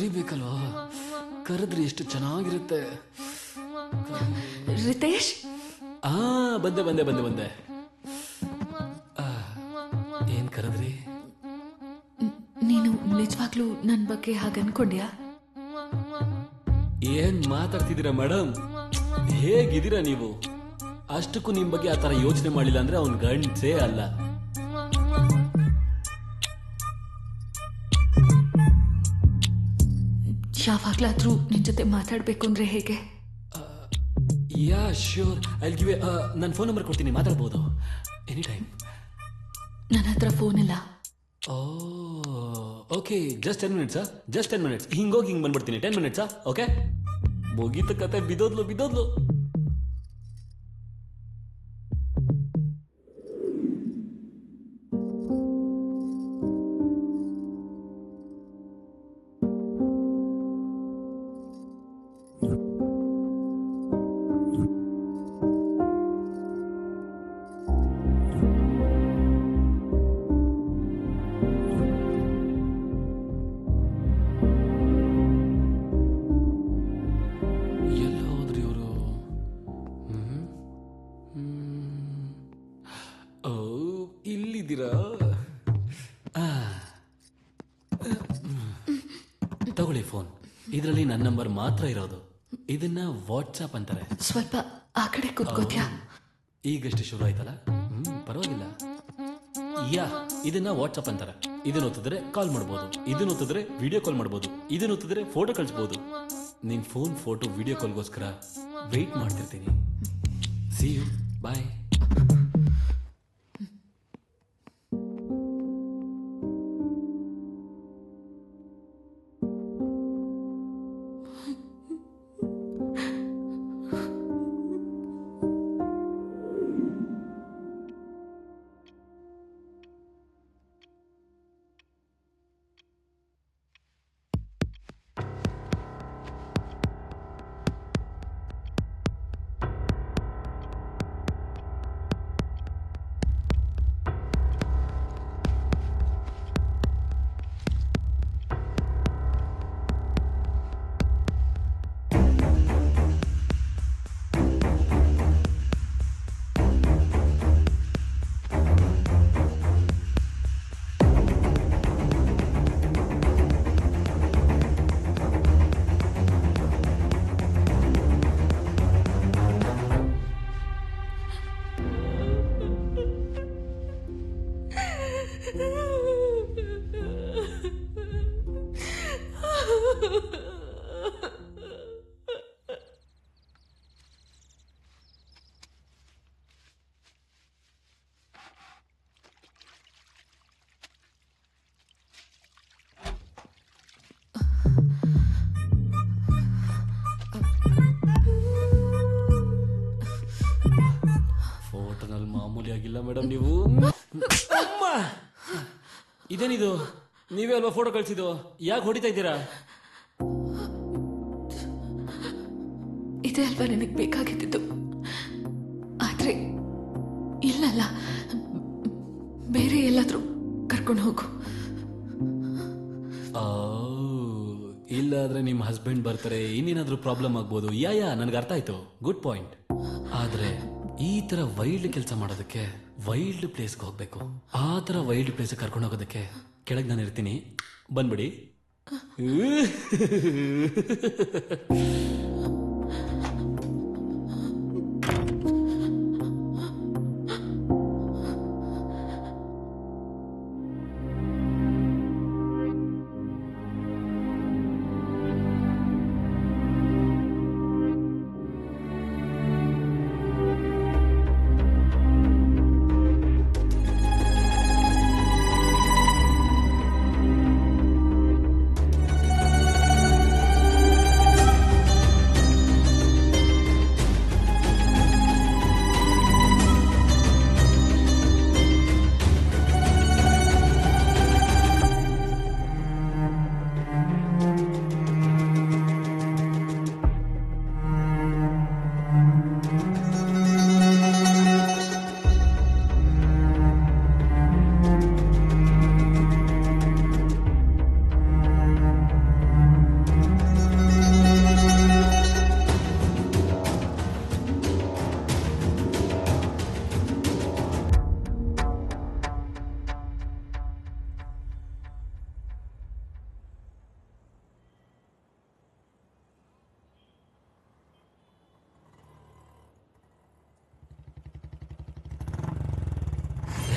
ಕರಿಬೇಕಲ್ವಾ? ಕರೆದ್ರೆ ಎಷ್ಟು ಚೆನ್ನಾಗಿರುತ್ತೆ. ರಿತೇಶ್, ಬಂದೆ ಬಂದೆ ಬಂದೆ ಬಂದೆ. ಏನ್ ಕರೆದ್ರಿ? ನೀನು ನಿಜವಾಗ್ಲೂ ನನ್ ಬಗ್ಗೆ ಹಾಗೆ ಅನ್ಕೊಂಡ್ಯಾ? ಏನ್ ಮಾತಾಡ್ತಿದ್ದೀರಾ ಮೇಡಮ್? ಹೇಗಿದ್ದೀರಾ ನೀವು? ಅಷ್ಟಕ್ಕೂ ನಿಮ್ ಬಗ್ಗೆ ಆ ತರ ಯೋಚನೆ ಮಾಡಿಲ್ಲ ಅಂದ್ರೆ ಅವ್ನ್ ಗಂಡ್ಸೇ ಅಲ್ಲ. ಯಾವಾಗ್ಲಾದ್ರೂ ನಿನ್ ಜೊತೆ ಮಾತಾಡ್ಬೇಕು ಅಂದ್ರೆ ಹೇಗೆ? ಯಾ ಶ್ಯೂರ್, ಐ ಗಿವ್ ನನ್ನ ಫೋನ್ ನಂಬರ್ ಕೊಡ್ತೀನಿ, ಮಾತಾಡ್ಬೋದು ಎನಿ ಟೈಮ್. ನನ್ನ ಹತ್ರ ಫೋನ್ ಇಲ್ಲ. Okay, just 10 minutes. Just 10 minutes. ಹಿಂಗೋಗಿ ಹಿಂಗ್ ಬಂದ್ಬಿಡ್ತೀನಿ. 10 minutes. ಓಕೆ, ಮುಗೀತ ಕತೆ. ಬಿದೋದ್ಲು. ಇಲ್ಲಿದ್ದೀರಾ? ತಗೊಳ್ಳಿ ಫೋನ್. ಇದರಲ್ಲಿ ನನ್ನ ನಂಬರ್ ಮಾತ್ರ ಇರೋದು. ಇದನ್ನ ವಾಟ್ಸ್ಆಪ್ ಅಂತಾರೆ. ಸ್ವಲ್ಪ ಆ ಕಡೆ ಕೂತ್ಕೋತ್ಯಾ? ಈಗಷ್ಟೇ ಶುರು ಆಯ್ತಲ್ಲ, ಪರವಾಗಿಲ್ಲ. ಇದನ್ನ ವಾಟ್ಸ್ಆಪ್ ಅಂತಾರೆ. ಇದನ್ನ ಒತ್ತಿದ್ರೆ ಕಾಲ್ ಮಾಡ್ಬೋದು, ಇದನ್ನ ಒತ್ತಿದ್ರೆ ವಿಡಿಯೋ ಕಾಲ್ ಮಾಡ್ಬೋದು, ಇದನ್ನ ಒತ್ತಿದ್ರೆ ಫೋಟೋ ಕಳಿಸ್ಬೋದು. ನಿನ್ ಫೋನ್ ಫೋಟೋ ವಿಡಿಯೋ ಕಾಲ್ಗೋಸ್ಕರ ವೆಯ್ಟ್ ಮಾಡ್ತಿರ್ತೀನಿ. ಸಿ ಯು, ಬಾಯ್. ಫೋಟೋನಲ್ಲಿ ಮಾಮೂಲಿ ಆಗಿಲ್ಲ ಮೇಡಮ್ ನೀವು. ಇದೇನಿದು? ನೀವೇ ಅಲ್ವಾ ಫೋಟೋ ಕಳಿಸಿದ್ದು? ಯಾಕೆ ಹೊಡಿತಾ ಇದ್ದೀರಾ? ಇದೇ ಅಲ್ವಾ ನಿನಗೆ ಬೇಕಾಗಿದ್ದು? ಆದ್ರೆ ಇಲ್ಲಲ್ಲ, ಬೇರೆ ಎಲ್ಲಾದ್ರೂ ಕರ್ಕೊಂಡು ಹೋಗು. ಇಲ್ಲಾದ್ರೆ ನಿಮ್ಮ ಹಸ್ಬೆಂಡ್ ಬರ್ತಾರೆ, ಇನ್ನೇನಾದ್ರೂ ಪ್ರಾಬ್ಲಮ್ ಆಗ್ಬೋದು. ನನಗೆ ಅರ್ಥ ಆಯ್ತು, ಗುಡ್ ಪಾಯಿಂಟ್. ಆದ್ರೆ ಈ ತರ ವೈಲ್ಡ್ ಕೆಲಸ ಮಾಡೋದಕ್ಕೆ ವೈಲ್ಡ್ ಪ್ಲೇಸ್ಗೆ ಹೋಗ್ಬೇಕು. ಆ ತರ ವೈಲ್ಡ್ ಪ್ಲೇಸ್ ಕರ್ಕೊಂಡು ಹೋಗೋದಕ್ಕೆ ಕೆಳಗೆ ನಾನು ಇರ್ತೀನಿ, ಬಂದ್ಬಿಡಿ.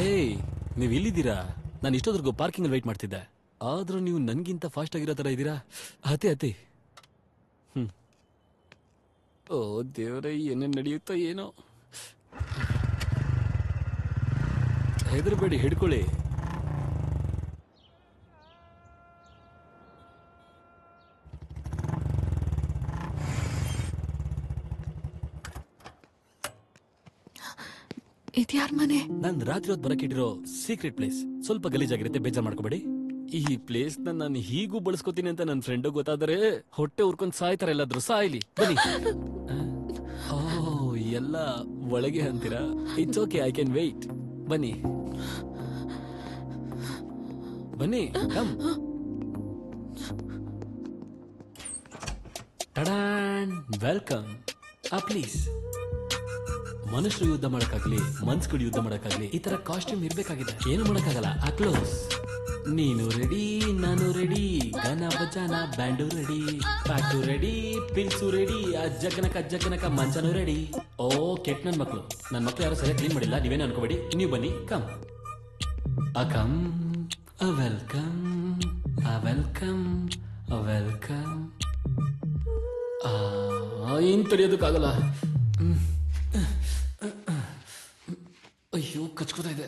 ಹೇ ನೀವು ಇಲ್ಲಿದ್ದೀರಾ? ನಾನು ಇಷ್ಟೊದ್ರಿಗೂ ಪಾರ್ಕಿಂಗ್ ಅಲ್ಲಿ ವೇಟ್ ಮಾಡ್ತಿದ್ದೆ. ಆದ್ರೂ ನೀವು ನನ್ಗಿಂತ ಫಾಸ್ಟ್ ಆಗಿರೋ ತರ ಇದ್ದೀರಾ. ಅತಿ ಓ ದೇವರೇ, ಏನೇನ್ ನಡೆಯುತ್ತೋ ಏನೋ. ಹೆದರ್ಬೇಡಿ, ಹಿಡ್ಕೊಳ್ಳಿ. ಇದ್ಯಾರ ಮನೆ? ನಾನ್ ರಾತ್ರಿ ಹೊತ್ತು ಬರಕಿಟ್ಟಿರೋ ಸೀಕ್ರೆಟ್ ಪ್ಲೇಸ್. ಸ್ವಲ್ಪ ಗಲೀಜಾಗಿರುತ್ತೆ, ಬೇಜಾರ್ ಮಾಡ್ಕೋಬೇಡಿ. ಈ ಪ್ಲೇಸ್ ನಾನು ಹೀಗೂ ಬಳಸ್ಕೋತೀನಿ ಅಂತ ನನ್ನ ಫ್ರೆಂಡ್ ಗೊತ್ತಾದರೆ ಹೊಟ್ಟೆ ಉರ್ಕೊಂಡ್ ಸಾಯ್ತಾರೆ. ಎಲ್ಲಾದ್ರೂ ಸಾಯ್ಲಿ. ಬನ್ನಿ. ಓ ಎಲ್ಲ ಒಳಗೆ ಅಂತೀರಾ? It's okay, I can wait. ಬನ್ನಿ ಬನ್ನಿ, ಕಮ್. ಟಡಾನ್, ವೆಲ್ಕಮ್. ಪ್ಲೀಸ್. ಮನುಷ್ಯರು ಯುದ್ಧ ಮಾಡಕ್ಕಾಗ್ಲಿ, ಮನ್ಸ್ಗಳು ಯುದ್ಧ ಮಾಡಕ್ಕಾಗ್ಲಿ ಈ ತರ ಕಾಸ್ಟ್ಯೂಮ್ ಇರ್ಬೇಕಾಗಿದೆ. ಏನು ಮಾಡಕ್ಕಾಗಲ್ಲ. ಕ್ಲೋಸ್. ನೀನು ರೆಡಿ, ನಾನು ರೆಡಿ, ಗನ ಬಜಾನ ಬ್ಯಾಂಡು ರೆಡಿ, ಪ್ಯಾಟು ರೆಡಿ, ಪಿಲ್ಸು ರೆಡಿ, ಅಜ್ಜಕನಕ ಮಂಚನೂ ರೆಡಿ. ಓ ಕೆಟ್ಟ ನನ್ ಮಕ್ಳು ಯಾರು ಸರಿಯಾಗಿ ಕ್ಲೀನ್ ಮಾಡಿಲ್ಲ, ನೀವೇನು ಅನ್ಕೋಬೇಡಿ. ನೀವು ಬನ್ನಿ, come. Come. Welcome, welcome, welcome. ಇನ್ ತಡೆಯೋದಕ್ಕಾಗಲ್ಲ. ಅಯ್ಯೋ, ಕಚ್ಕೋತಾ ಇದೆ.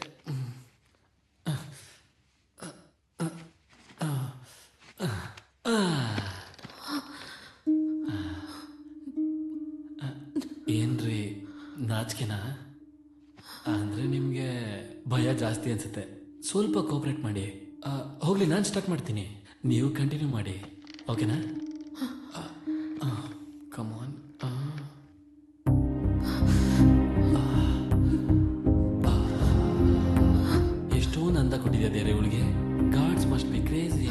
ಏನ್ರಿ, ನಾಚಿಕೆನಾ? ಅಂದ್ರೆ ನಿಮ್ಗೆ ಭಯ ಜಾಸ್ತಿ ಅನ್ಸುತ್ತೆ. ಸ್ವಲ್ಪ ಕೋಆಪರೇಟ್ ಮಾಡಿ. ಹೋಗ್ಲಿ, ನಾನು ಸ್ಟಾರ್ಟ್ ಮಾಡ್ತೀನಿ, ನೀವು ಕಂಟಿನ್ಯೂ ಮಾಡಿ. ಓಕೆನಾ? ಕಮಾನ್. ಎಷ್ಟೊಂದು ಅಂದ ಕೊಟ್ಟಿದ್ಯಾ ದೇವ್ರೆ ಇವಳಿಗೆ. Gods must be crazy.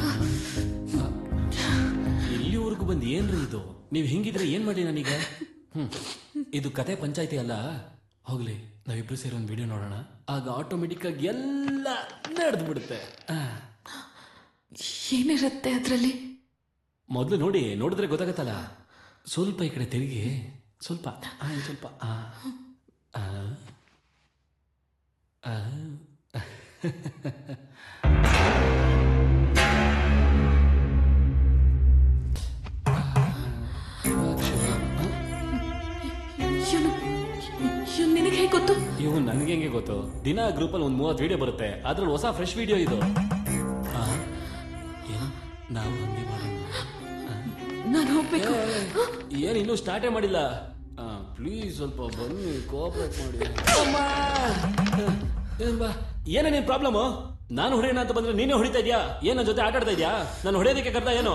ಇಲ್ಲಿವರೆಗೂ ಬಂದು ಏನ್ರಿ ಇದು? ನೀವು ಹಿಂಗಿದ್ರೆ ಏನ್ ಮಾಡಿ ನಾನೀಗ? ಇದು ಕತೆ ಪಂಚಾಯ್ತಿ ಅಲ್ಲ. ಹೋಗ್ಲಿ, ನಾವಿಬ್ರು ಸೇರಿ ಒಂದು ವಿಡಿಯೋ ನೋಡೋಣ. ಆಗ ಆಟೋಮೆಟಿಕ್ ಆಗಿ ಎಲ್ಲ ನಡೆದು ಬಿಡುತ್ತೆ. ಏನಿರುತ್ತೆ ಅದ್ರಲ್ಲಿ? ಮೊದಲು ನೋಡಿ, ನೋಡಿದ್ರೆ ಗೊತ್ತಾಗತ್ತಲ್ಲ. ಸ್ವಲ್ಪ ಈ ಕಡೆ ತಿರುಗಿ, ಸ್ವಲ್ಪ ಸ್ವಲ್ಪ. ನಿನಗೆ ಹೇಗೆ ಗೊತ್ತು? ಇವು ನನಗೆ ಹೆಂಗೆ ಗೊತ್ತು? ದಿನ ಗ್ರೂಪಲ್ಲಿ ಒಂದು 30 ವಿಡಿಯೋ ಬರುತ್ತೆ, ಅದ್ರಲ್ಲಿ ಹೊಸ ಫ್ರೆಶ್ ವಿಡಿಯೋ ಇದು. ಏನು ನಾವು ಹಂಗೆ ಮಾಡೋಣ? ನಾನು ಹೋಗ್ಬೇಕು. ಏನು ಇನ್ನೂ ಸ್ಟಾರ್ಟೇ ಮಾಡಿಲ್ಲ. ಪ್ಲೀಸ್ ಸ್ವಲ್ಪ ಬನ್ನಿ, ಕೋಆಪರೇಟ್ ಮಾಡಿ. ಏನೇ ನಿನ್ ಪ್ರಾಬ್ಲಮ್? ನಾನು ಹೊಡೆಯೋಣ ಅಂತ ಬಂದ್ರೆ ನೀನೇ ಹೊಡಿತಾ ಇದ್ಯಾ? ಏನ ಜೊತೆ ಆಟ ಆಡ್ತಾ ಇದ್ಯಾ? ನಾನು ಹೊಡೆಯೋದಕ್ಕೆ ಕರ್ದ ಏನು?